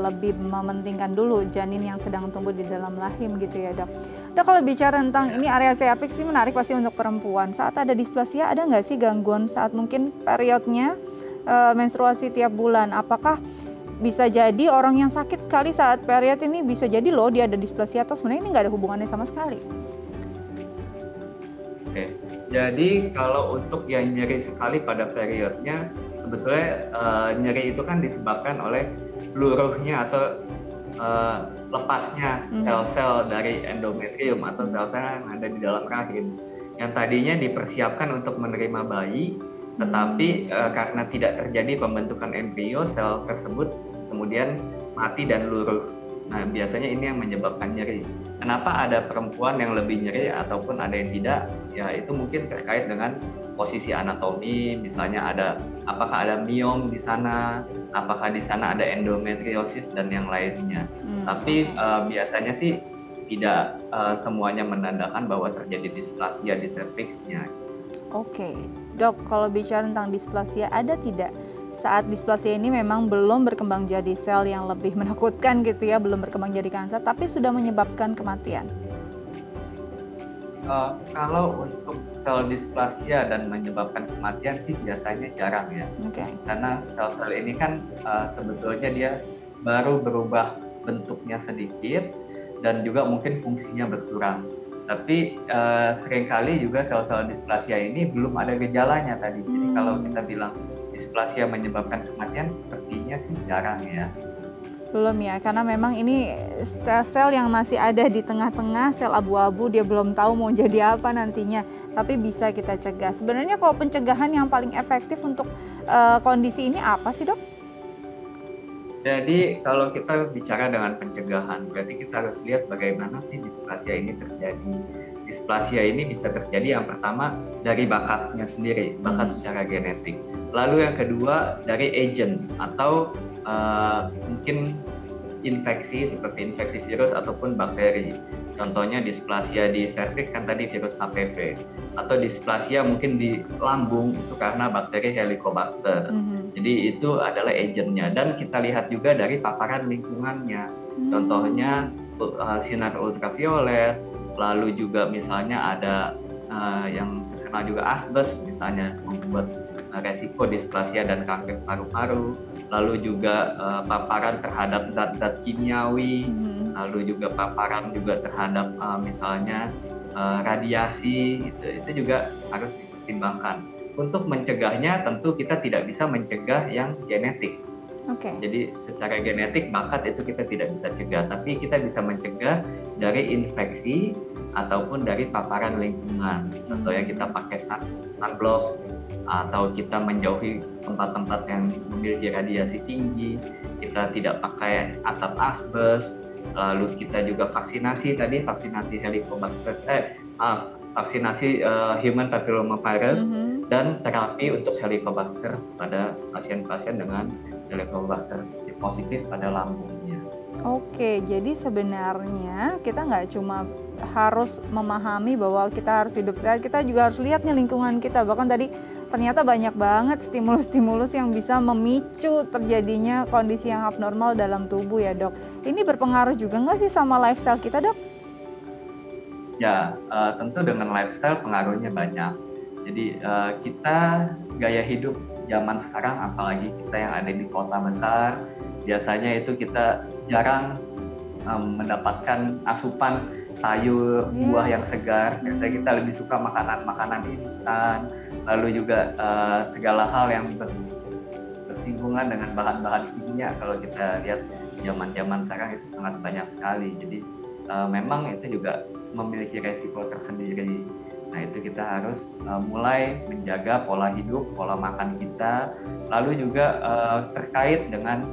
Speaker 1: lebih mementingkan dulu janin yang sedang tumbuh di dalam rahim gitu ya dok. Dok, kalau bicara tentang ini area serviks ini menarik pasti untuk perempuan. Saat ada displasia ada nggak sih gangguan saat mungkin periodnya menstruasi tiap bulan? Apakah bisa jadi orang yang sakit sekali saat period ini bisa jadi loh dia ada displasia atau sebenarnya ini nggak ada hubungannya sama sekali?
Speaker 3: Oke, jadi kalau untuk yang nyeri sekali pada periodnya, sebetulnya nyeri itu kan disebabkan oleh luruhnya atau lepasnya sel-sel dari endometrium atau sel-sel yang ada di dalam rahim, yang tadinya dipersiapkan untuk menerima bayi, tetapi karena tidak terjadi pembentukan embrio, sel tersebut kemudian mati dan luruh. Nah, biasanya ini yang menyebabkan nyeri. Kenapa ada perempuan yang lebih nyeri ataupun ada yang tidak? Ya, itu mungkin terkait dengan posisi anatomi, misalnya apakah ada miom di sana, apakah di sana ada endometriosis dan yang lainnya. Tapi biasanya sih tidak semuanya menandakan bahwa terjadi displasia di serviksnya.
Speaker 1: Oke, dok, kalau bicara tentang displasia, ada tidak saat displasia ini memang belum berkembang jadi sel yang lebih menakutkan gitu ya, belum berkembang jadi kanker, tapi sudah menyebabkan kematian?
Speaker 3: Kalau untuk sel displasia dan menyebabkan kematian sih biasanya jarang ya. Karena sel-sel ini kan sebetulnya dia baru berubah bentuknya sedikit dan juga mungkin fungsinya berkurang. Tapi seringkali juga sel-sel displasia ini belum ada gejalanya tadi. Jadi kalau kita bilang displasia menyebabkan kematian, sepertinya sih jarang ya.
Speaker 1: Belum ya, karena memang ini sel yang masih ada di tengah-tengah, sel abu-abu, dia belum tahu mau jadi apa nantinya. Tapi bisa kita cegah. Sebenarnya kalau pencegahan yang paling efektif untuk kondisi ini apa sih dok?
Speaker 3: Jadi kalau kita bicara dengan pencegahan, berarti kita harus lihat bagaimana sih displasia ini terjadi. Displasia ini bisa terjadi yang pertama dari bakatnya sendiri, bakat secara genetik. Lalu yang kedua dari agent atau mungkin infeksi seperti infeksi virus ataupun bakteri. Contohnya displasia di serviks kan tadi virus HPV, atau displasia mungkin di lambung itu karena bakteri Helicobacter. Jadi itu adalah agentnya, dan kita lihat juga dari paparan lingkungannya. Contohnya sinar ultraviolet, lalu juga misalnya ada yang terkena juga asbes misalnya membuat resiko displasia dan kanker paru-paru, lalu juga paparan terhadap zat-zat kimiawi, lalu juga paparan juga terhadap misalnya radiasi, itu juga harus dipertimbangkan. Untuk mencegahnya tentu kita tidak bisa mencegah yang genetik. Jadi secara genetik bakat itu kita tidak bisa cegah, tapi kita bisa mencegah dari infeksi ataupun dari paparan lingkungan. Contohnya kita pakai sunblock, atau kita menjauhi tempat-tempat yang memiliki radiasi tinggi, kita tidak pakai atap asbes, lalu kita juga vaksinasi vaksinasi human papillomavirus dan terapi untuk Helicobacter pada pasien-pasien dengan Helicobacter positif pada lambungnya.
Speaker 1: Oke, jadi sebenarnya kita nggak cuma harus memahami bahwa kita harus hidup sehat, kita juga harus lihat nih lingkungan kita. Bahkan tadi ternyata banyak banget stimulus-stimulus yang bisa memicu terjadinya kondisi yang abnormal dalam tubuh ya dok. Ini berpengaruh juga nggak sih sama lifestyle kita dok?
Speaker 3: Ya, tentu dengan lifestyle pengaruhnya banyak. Jadi kita gaya hidup zaman sekarang, apalagi kita yang ada di kota besar, biasanya itu kita jarang mendapatkan asupan sayur, buah yang segar. Biasanya kita lebih suka makanan-makanan instan, lalu juga segala hal yang bersinggungan dengan bahan-bahan kimia. Kalau kita lihat zaman-zaman sekarang itu sangat banyak sekali. Jadi memang itu juga memiliki resiko tersendiri. Nah, itu kita harus mulai menjaga pola hidup, pola makan kita, lalu juga terkait dengan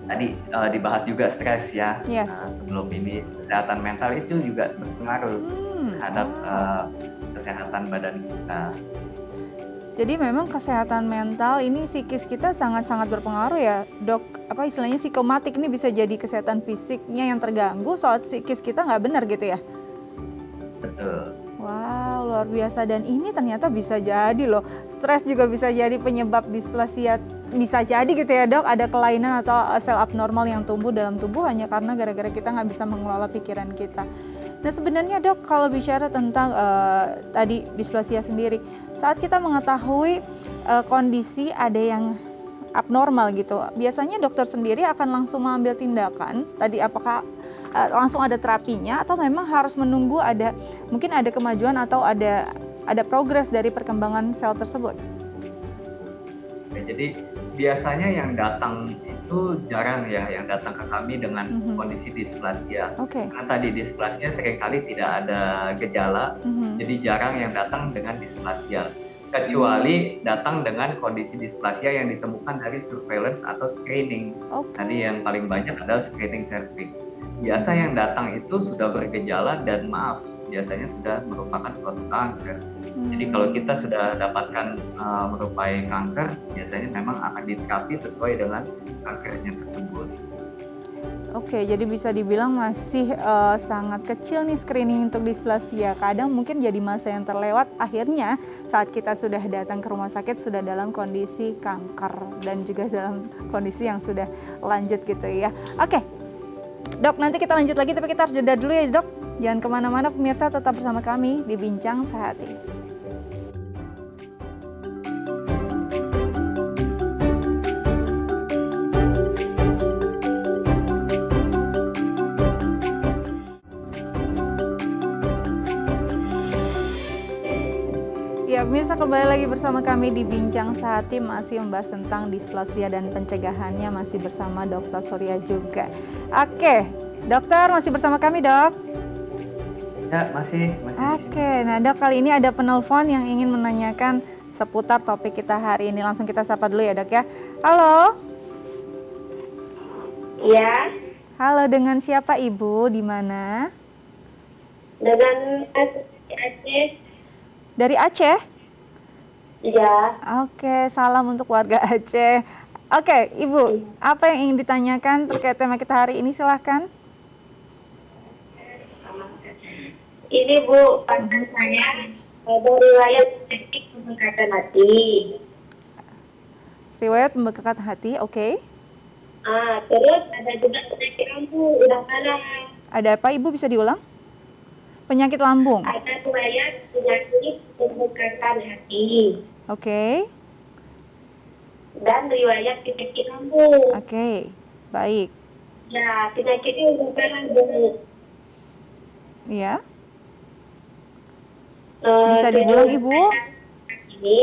Speaker 3: tadi dibahas juga stres ya. Sebelum ini kesehatan mental itu juga berpengaruh terhadap kesehatan badan kita.
Speaker 1: Jadi memang kesehatan mental ini psikis kita sangat-sangat berpengaruh ya dok. Apa istilahnya psikomatik ini bisa jadi kesehatan fisiknya yang terganggu, soal psikis kita nggak benar gitu ya?
Speaker 3: Betul.
Speaker 1: Wow, luar biasa, dan ini ternyata bisa jadi loh, stres juga bisa jadi penyebab displasia, bisa jadi gitu ya dok, ada kelainan atau sel abnormal yang tumbuh dalam tubuh hanya karena gara-gara kita nggak bisa mengelola pikiran kita. Nah sebenarnya dok, kalau bicara tentang tadi displasia sendiri, saat kita mengetahui kondisi ada yang abnormal gitu, biasanya dokter sendiri akan langsung mengambil tindakan tadi, apakah langsung ada terapinya atau memang harus menunggu ada mungkin ada kemajuan atau ada progres dari perkembangan sel tersebut?
Speaker 3: Jadi biasanya yang datang itu jarang ya, yang datang ke kami dengan kondisi displasia. Karena tadi displasia seringkali tidak ada gejala, jadi jarang yang datang dengan displasia. Kecuali datang dengan kondisi displasia yang ditemukan dari surveillance atau screening. Tadi yang paling banyak adalah screening cervix. Biasa yang datang itu sudah bergejala dan maaf, biasanya sudah merupakan suatu kanker. Jadi kalau kita sudah dapatkan merupai kanker, biasanya memang akan diterapi sesuai dengan kankernya tersebut.
Speaker 1: Oke, jadi bisa dibilang masih sangat kecil nih screening untuk displasia. Kadang mungkin jadi masa yang terlewat, akhirnya saat kita sudah datang ke rumah sakit sudah dalam kondisi kanker dan juga dalam kondisi yang sudah lanjut gitu ya. Oke, dok, nanti kita lanjut lagi, tapi kita harus jeda dulu ya dok. Jangan kemana-mana pemirsa, tetap bersama kami di Bincang Sehati. Ya, pemirsa, kembali lagi bersama kami di Bincang Sehati, masih membahas tentang displasia dan pencegahannya, masih bersama Dr. Surya juga. Oke, dokter masih bersama kami dok?
Speaker 3: Ya, masih.
Speaker 1: Oke, nah dok, kali ini ada penelpon yang ingin menanyakan seputar topik kita hari ini. Langsung kita sapa dulu ya dok ya. Halo?
Speaker 4: Iya.
Speaker 1: Halo, dengan siapa ibu? Di mana?
Speaker 4: Dengan Aceh.
Speaker 1: Dari Aceh?
Speaker 4: Iya.
Speaker 1: Oke, salam untuk warga Aceh. Oke, Ibu, apa yang ingin ditanyakan terkait tema kita hari ini? Silahkan.
Speaker 4: Ini Bu, pasien saya ada riwayat penyakit pembengkakan hati.
Speaker 1: Riwayat pembengkakan hati, oke.
Speaker 4: Terus ada juga penyakit lambung, udah parah.
Speaker 1: Ada apa Ibu, bisa diulang? Penyakit lambung?
Speaker 4: Ada riwayat penyakit pembengkakan hati.
Speaker 1: Oke.
Speaker 4: Dan riwayat penyakit lambung.
Speaker 1: Oke, baik.
Speaker 4: Ya, penyakitnya udah parah Bu.
Speaker 1: Iya. Bisa diulang Ibu?
Speaker 4: Ini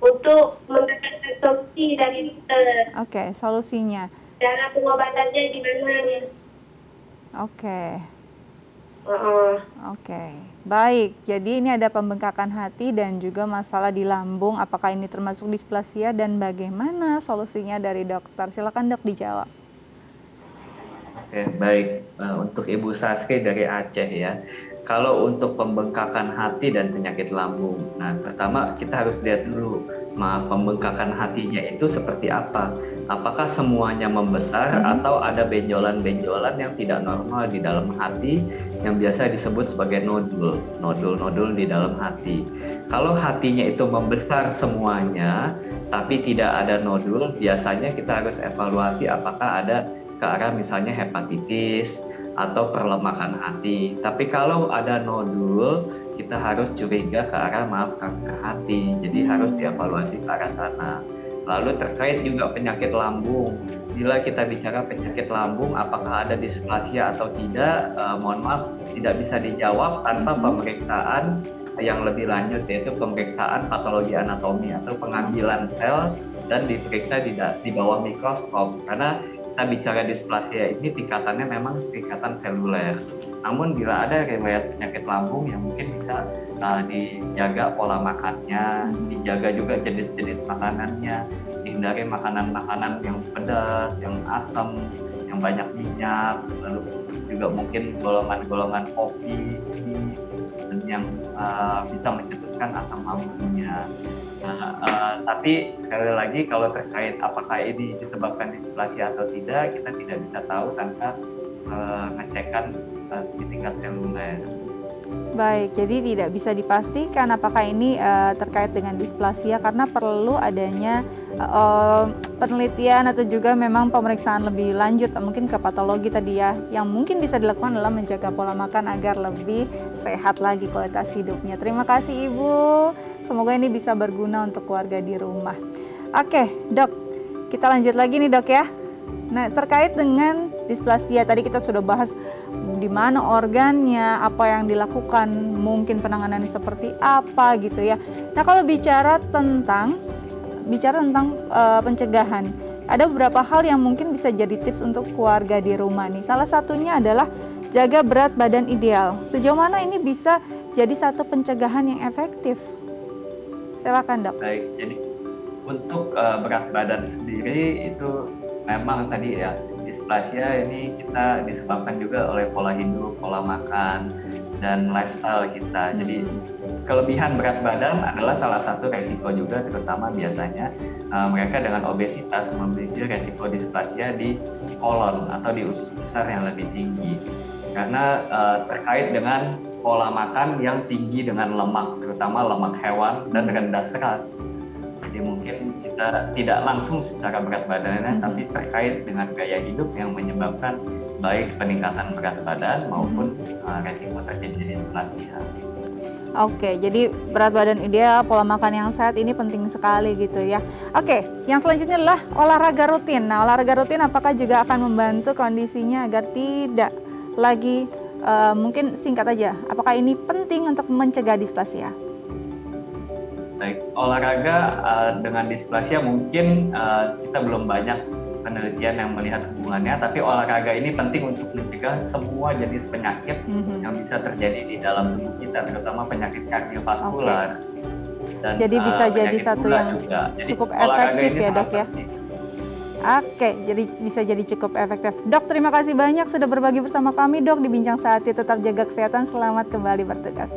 Speaker 4: untuk mendapatkan solusi dari dokter.
Speaker 1: Oke, solusinya.
Speaker 4: Cara pengobatannya gimana?
Speaker 1: Oke. Oke, baik. Jadi ini ada pembengkakan hati dan juga masalah di lambung. Apakah ini termasuk displasia dan bagaimana solusinya dari dokter? Silakan dok dijawab.
Speaker 3: Oke, baik. Untuk Ibu Saski dari Aceh ya. Kalau untuk pembengkakan hati dan penyakit lambung, nah pertama kita harus lihat dulu, pembengkakan hatinya itu seperti apa. Apakah semuanya membesar atau ada benjolan-benjolan yang tidak normal di dalam hati yang biasa disebut sebagai nodul di dalam hati. Kalau hatinya itu membesar semuanya tapi tidak ada nodul, biasanya kita harus evaluasi apakah ada ke arah misalnya hepatitis atau perlemakan hati. Tapi kalau ada nodul, kita harus curiga ke arah kanker hati. Jadi harus dievaluasi ke arah sana. Lalu terkait juga penyakit lambung. Bila kita bicara penyakit lambung, apakah ada displasia atau tidak? Mohon maaf, tidak bisa dijawab tanpa pemeriksaan yang lebih lanjut, yaitu pemeriksaan patologi anatomi atau pengambilan sel dan diperiksa di bawah mikroskop. Karena kita bicara displasia ini tingkatannya memang tingkatan seluler. Namun bila ada riwayat penyakit lambung yang mungkin bisa dijaga pola makannya, dijaga juga jenis-jenis makanannya, hindari makanan-makanan yang pedas, yang asam, yang banyak minyak, lalu juga mungkin golongan-golongan kopi dan yang bisa mencetuskan asam lambungnya. Tapi sekali lagi kalau terkait apakah ini disebabkan displasia atau tidak, kita tidak bisa tahu tanpa ngecekkan di tingkat seluler.
Speaker 1: Baik, jadi tidak bisa dipastikan apakah ini terkait dengan displasia karena perlu adanya penelitian atau juga memang pemeriksaan lebih lanjut, mungkin ke patologi tadi ya. Yang mungkin bisa dilakukan adalah menjaga pola makan agar lebih sehat lagi kualitas hidupnya. Terima kasih Ibu, semoga ini bisa berguna untuk keluarga di rumah. Oke Dok, kita lanjut lagi nih Dok ya. Nah, terkait dengan displasia tadi kita sudah bahas di mana organnya, apa yang dilakukan, mungkin penanganannya seperti apa gitu ya. Nah, kalau bicara tentang pencegahan, ada beberapa hal yang mungkin bisa jadi tips untuk keluarga di rumah nih. Salah satunya adalah jaga berat badan ideal. Sejauh mana ini bisa jadi satu pencegahan yang efektif? Silakan Dok.
Speaker 3: Baik, jadi untuk berat badan sendiri itu memang tadi ya, displasia ini kita disebabkan juga oleh pola hidup, pola makan, dan lifestyle kita. Jadi kelebihan berat badan adalah salah satu resiko juga, terutama biasanya mereka dengan obesitas memiliki resiko displasia di kolon atau di usus besar yang lebih tinggi. Karena terkait dengan pola makan yang tinggi dengan lemak, terutama lemak hewan dan rendah serat. Jadi mungkin kita tidak langsung secara berat badannya, tapi terkait dengan gaya hidup yang menyebabkan baik peningkatan berat badan maupun resiko terjadi displasia.
Speaker 1: Oke, jadi berat badan ideal, pola makan yang sehat ini penting sekali gitu ya. Oke, yang selanjutnya adalah olahraga rutin. Nah, olahraga rutin apakah juga akan membantu kondisinya agar tidak lagi, mungkin singkat aja, apakah ini penting untuk mencegah displasia?
Speaker 3: Baik, olahraga dengan displasia mungkin kita belum banyak penelitian yang melihat hubungannya, tapi olahraga ini penting untuk mencegah semua jenis penyakit yang bisa terjadi di dalam tubuh kita, terutama penyakit kardiovaskular. Dan,
Speaker 1: jadi bisa jadi satu yang
Speaker 3: juga.
Speaker 1: Cukup efektif ya Dok ya. Oke, jadi bisa jadi cukup efektif. Dok, terima kasih banyak sudah berbagi bersama kami Dok di Bincang Sehati. Tetap jaga kesehatan, selamat kembali bertugas.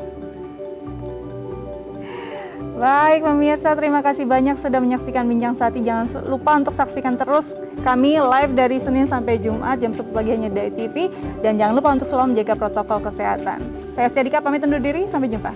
Speaker 1: Baik pemirsa, terima kasih banyak sudah menyaksikan Bincang Sehati. Jangan lupa untuk saksikan terus kami live dari Senin sampai Jumat jam 10 pagi hanya di TV. Dan jangan lupa untuk selalu menjaga protokol kesehatan. Saya Setia Dika pamit undur diri, sampai jumpa.